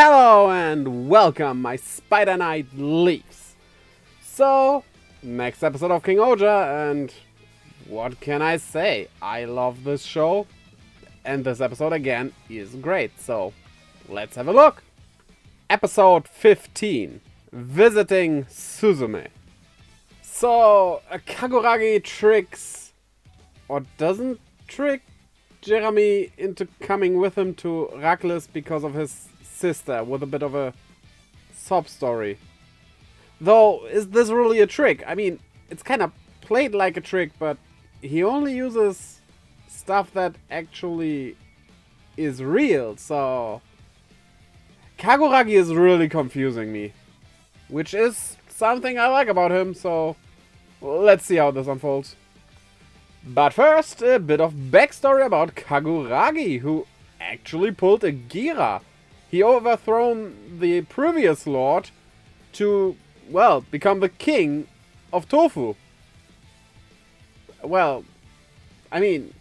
Hello and welcome, my Spider Knight Leafs. So, next episode of KingOhger, and what can I say? I love this show, and this episode again is great, so let's have a look. Episode 15, Visiting Suzume. So, Kaguragi tricks, or doesn't trick, Jeremy into coming with him to Rakles because of his sister, with a bit of a sob story. Though, is this really a trick? I mean, it's kind of played like a trick, but he only uses stuff that actually is real, so Kaguragi is really confusing me, which is something I like about him, so let's see how this unfolds. But first, a bit of backstory about Kaguragi, who actually pulled a Gira. He overthrown the previous lord to, well, become the king of Tofu. Well, I mean,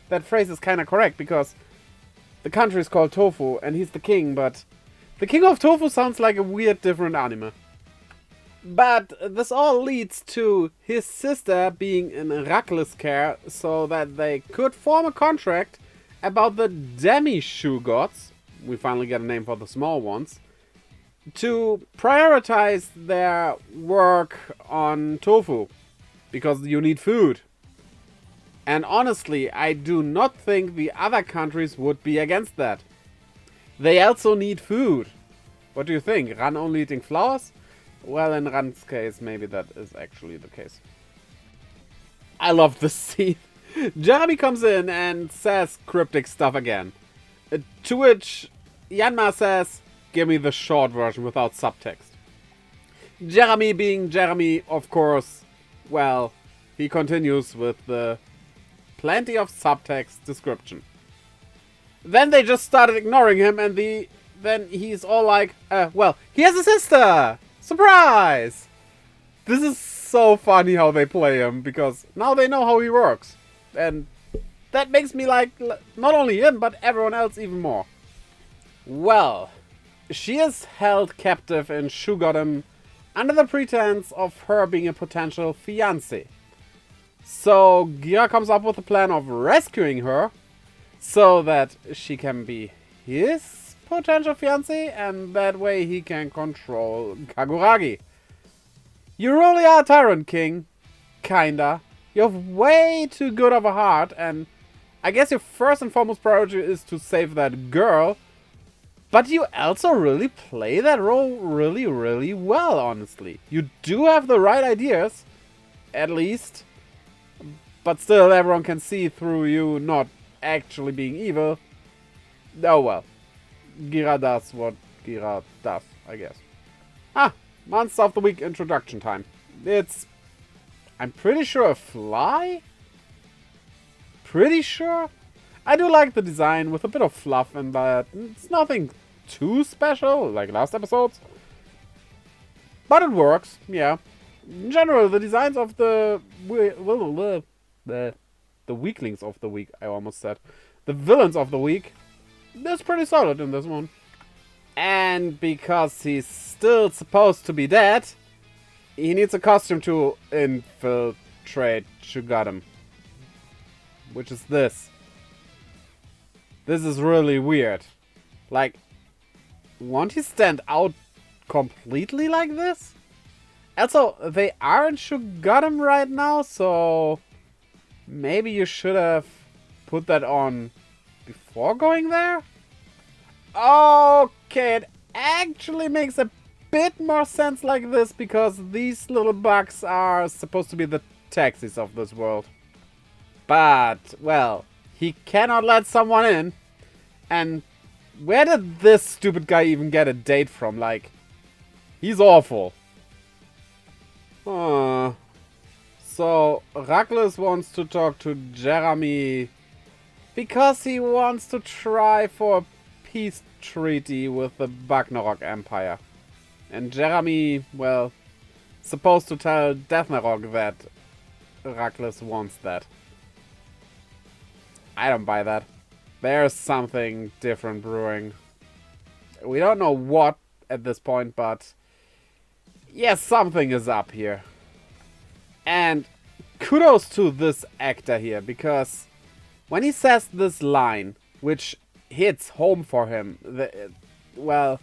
that phrase is kind of correct because the country is called Tofu and he's the king, but the king of Tofu sounds like a weird different anime. But this all leads to his sister being in Rakles' care so that they could form a contract about the demi-shoe gods, we finally get a name for the small ones, to prioritize their work on Tofu, because you need food. And honestly, I do not think the other countries would be against that. They also need food. What do you think? Ran only eating flowers? Well, in Ran's case, maybe that is actually the case. I love this scene. Jeremy comes in and says cryptic stuff again. To which Yanma says, give me the short version without subtext. Jeremy being Jeremy, of course, well, he continues with the plenty of subtext description. Then they just started ignoring him and then he's all like, well, he has a sister! Surprise! This is so funny how they play him, because now they know how he works. And that makes me like not only him, but everyone else even more. Well, she is held captive in Shugodam under the pretense of her being a potential fiancé. So Gira comes up with a plan of rescuing her so that she can be his potential fiancé, and that way he can control Kaguragi. You really are a tyrant, King. Kinda. You have way too good of a heart, and I guess your first and foremost priority is to save that girl. But you also really play that role really, really well, honestly. You do have the right ideas, at least. But still, everyone can see through you not actually being evil. Oh well. Gira does what Gira does, I guess. Monster of the Week introduction time. It's, I'm pretty sure, a fly? Pretty sure? I do like the design with a bit of fluff and that. It's nothing too special, like last episode's. But it works, yeah. In general, the designs of the weaklings of the week, I almost said. The villains of the week, that's pretty solid in this one. And because he's still supposed to be dead, he needs a costume to infiltrate Shugodam. Which is this. This is really weird. Like, won't he stand out completely like this? Also, they are in Shugodam right now, so maybe you should have put that on before going there? Okay, it actually makes a bit more sense like this, because these little bugs are supposed to be the taxis of this world. But, well, he cannot let someone in. And where did this stupid guy even get a date from? Like, he's awful. So, Rakles wants to talk to Jeremy because he wants to try for a peace treaty with the Bagnarok Empire. And Jeremy, well, supposed to tell Deathnarok that Rakles wants that. I don't buy that. There's something different brewing. We don't know what at this point, but yes, something is up here. And kudos to this actor here, because when he says this line, which hits home for him, well,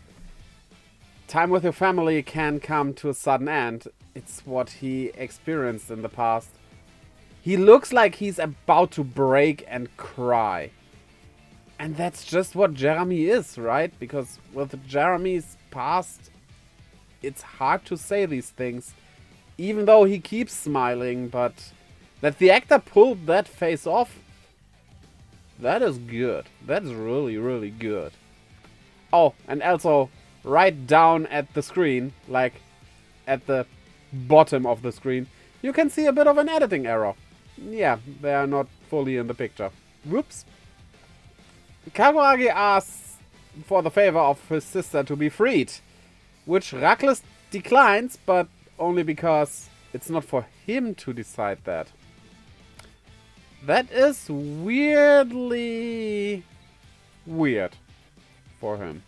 time with your family can come to a sudden end. It's what he experienced in the past. He looks like he's about to break and cry. And that's just what Jeremy is, right? Because with Jeremy's past, it's hard to say these things. Even though he keeps smiling, but that the actor pulled that face off, that is good. That is really, really good. Oh, and also, right down at the screen, like at the bottom of the screen, you can see a bit of an editing error. Yeah, they are not fully in the picture. Whoops. KingOhger asks for the favor of his sister to be freed, which Rakles declines, but only because it's not for him to decide that. That is weirdly weird for him.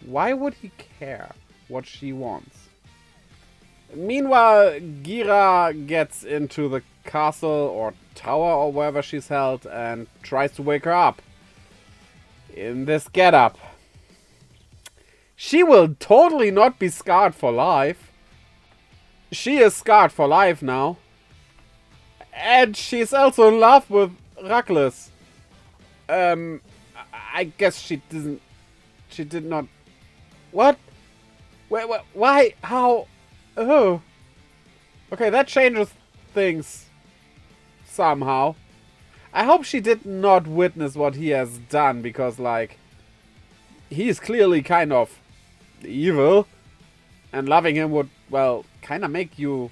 Why would he care what she wants? Meanwhile, Gira gets into the castle or tower or wherever she's held and tries to wake her up. In this getup. She will totally not be scarred for life. She is scarred for life now. And she's also in love with Rakles. I guess she didn't... She did not... What? Why? How? Oh. Okay, that changes things. Somehow. I hope she did not witness what he has done, because, like, he's clearly kind of evil. And loving him would, well, kind of make you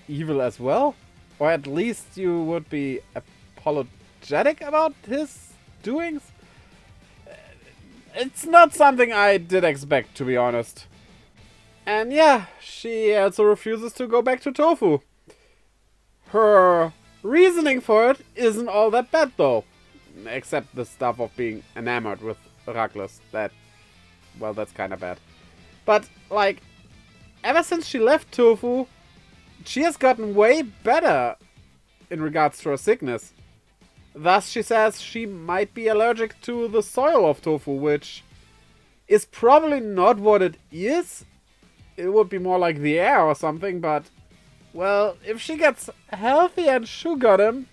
evil as well. Or at least you would be apologetic about his doings. It's not something I did expect, to be honest. And yeah, she also refuses to go back to Tofu. Her reasoning for it isn't all that bad, though. Except the stuff of being enamored with Rakles. That, well, that's kind of bad. But, like, ever since she left Tofu, she has gotten way better in regards to her sickness. Thus, she says she might be allergic to the soil of Tofu, which is probably not what it is. It would be more like the air or something, but, well, if she gets healthy and sugared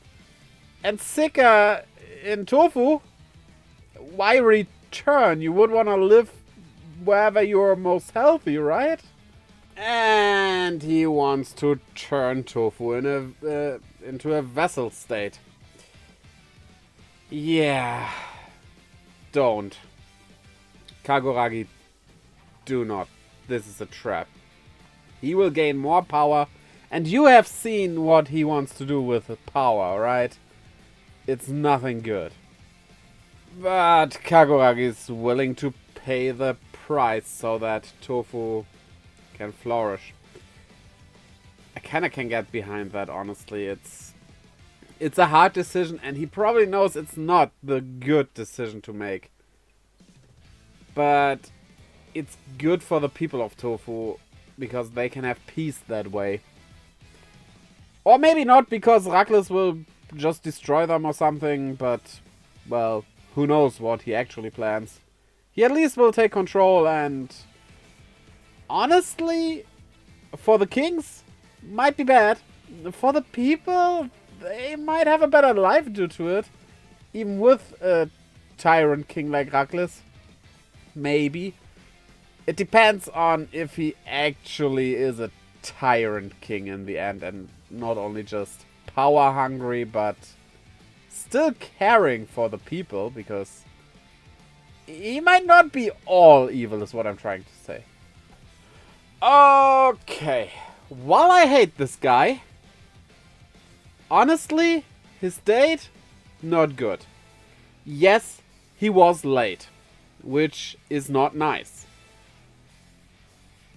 and sicker in Tofu, why return? You would want to live wherever you're most healthy, right? And he wants to turn Tofu into a vessel state. Yeah. Don't. Kaguragi, do not. This is a trap. He will gain more power, and you have seen what he wants to do with the power, right? It's nothing good. But Kaguragi is willing to pay the price so that Tofu can flourish. I kinda can get behind that, honestly. It's a hard decision, and he probably knows it's not the good decision to make. But it's good for the people of Tofu, because they can have peace that way. Or maybe not, because Rakles will just destroy them or something, but, well, who knows what he actually plans. He at least will take control, and honestly, for the kings, might be bad. For the people, they might have a better life due to it. Even with a tyrant king like Rakles. Maybe. It depends on if he actually is a tyrant king in the end, and not only just power hungry, but still caring for the people, because he might not be all evil, is what I'm trying to say. Okay. While I hate this guy, honestly, his date, not good. Yes, he was late, which is not nice.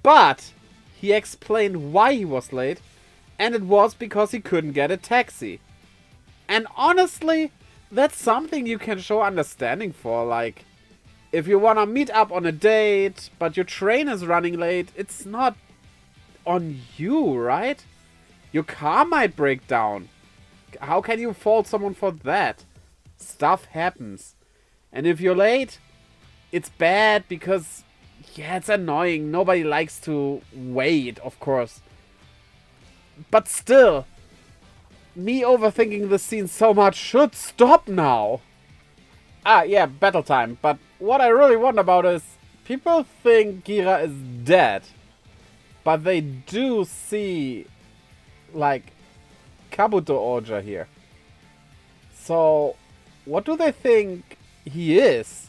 But he explained why he was late, and it was because he couldn't get a taxi. And honestly, that's something you can show understanding for. Like, if you wanna meet up on a date, but your train is running late, it's not on you, right? Your car might break down. How can you fault someone for that? Stuff happens. And if you're late, it's bad because, yeah, it's annoying. Nobody likes to wait, of course. But still, me overthinking this scene so much should stop now. Ah, yeah, battle time. But what I really wonder about is, people think Gira is dead. But they do see, like, KingOhger here. So, what do they think he is?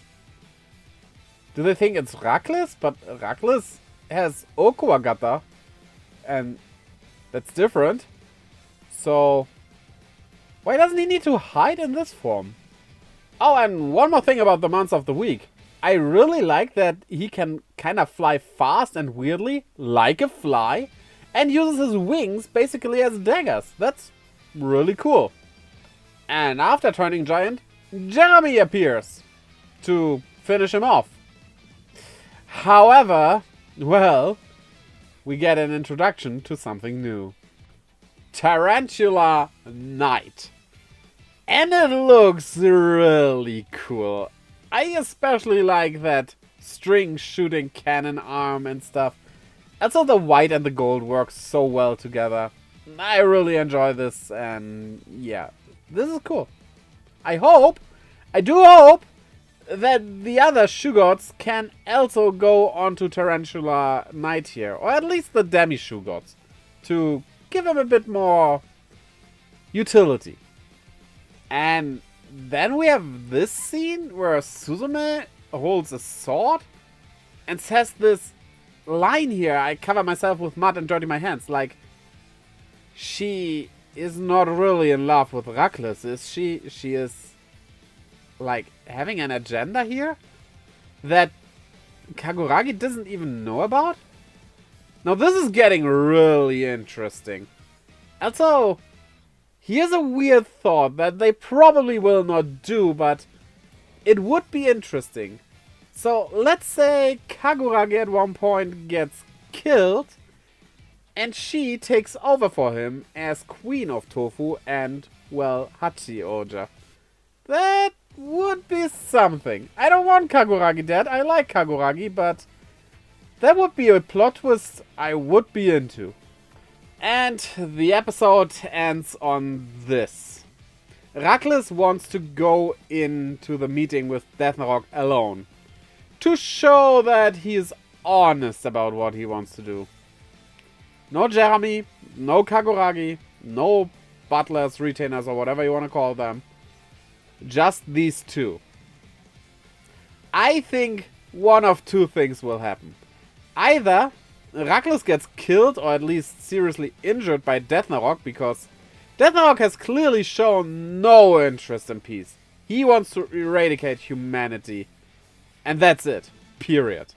Do they think it's Rakles? But Rakles has Okuagata. And that's different. So, why doesn't he need to hide in this form? Oh, and one more thing about the months of the week. I really like that he can kind of fly fast and weirdly, like a fly, and uses his wings basically as daggers. That's really cool. And after turning giant, Jeremy appears to finish him off. However, well, we get an introduction to something new. Tarantula Knight. And it looks really cool. I especially like that string shooting cannon arm and stuff. Also the white and the gold work so well together. I really enjoy this, and yeah, this is cool. I do hope that the other Shugots can also go onto Tarantula Knight here. Or at least the Demi Shugots. To give him a bit more utility. And then we have this scene where Suzume holds a sword and says this line here, I cover myself with mud and dirty my hands. Like, she is not really in love with Rakles, is she? She is, like, having an agenda here that Kaguragi doesn't even know about? Now this is getting really interesting. Also, here's a weird thought that they probably will not do, but it would be interesting. So, let's say Kaguragi at one point gets killed, and she takes over for him as Queen of Tofu and, well, KingOhger. That would be something. I don't want Kaguragi dead, I like Kaguragi, but that would be a plot twist I would be into. And the episode ends on this. Rakles wants to go into the meeting with Deathnarok alone. To show that he is honest about what he wants to do. No Jeremy, no Kaguragi, no butlers, retainers, or whatever you want to call them. Just these two. I think one of two things will happen. Either Rakles gets killed or at least seriously injured by Deathnarok, because Deathnarok has clearly shown no interest in peace. He wants to eradicate humanity. And that's it. Period.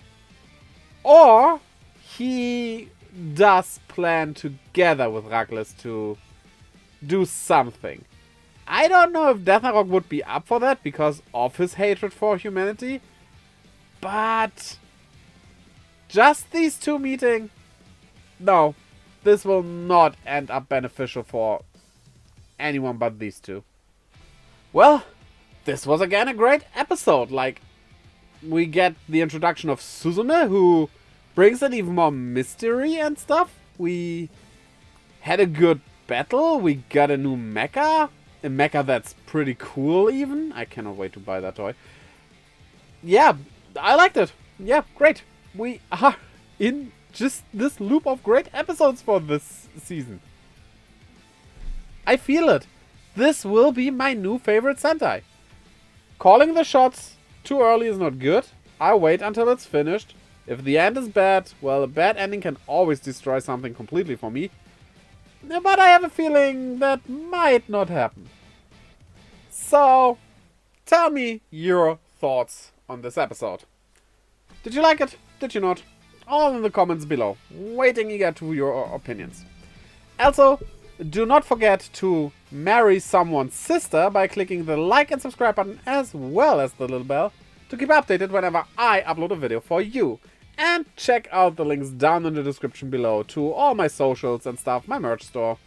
Or he does plan together with Rakles to do something. I don't know if Deathnarok would be up for that because of his hatred for humanity. But just these two meeting? No. This will not end up beneficial for anyone but these two. Well, this was again a great episode. Like, we get the introduction of Suzume, who brings in even more mystery and stuff. We had a good battle. We got a new mecha. A mecha that's pretty cool even. I cannot wait to buy that toy. Yeah, I liked it. Yeah, great. We are in just this loop of great episodes for this season. I feel it. This will be my new favorite Sentai. Calling the shots too early is not good. I'll wait until it's finished. If the end is bad, well, a bad ending can always destroy something completely for me. But I have a feeling that might not happen. So, tell me your thoughts on this episode. Did you like it? Did you not? All in the comments below. Waiting eager to your opinions. Also, do not forget to marry someone's sister by clicking the like and subscribe button as well as the little bell to to keep updated whenever I upload a video for you. And check out the links down in the description below to all my socials and stuff, my merch store.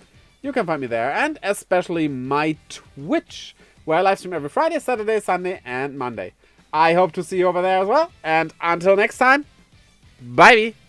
You can find me there, and especially my Twitch, where I live stream every Friday, Saturday, Sunday, and Monday. I hope to see you over there as well, and until next time, bye!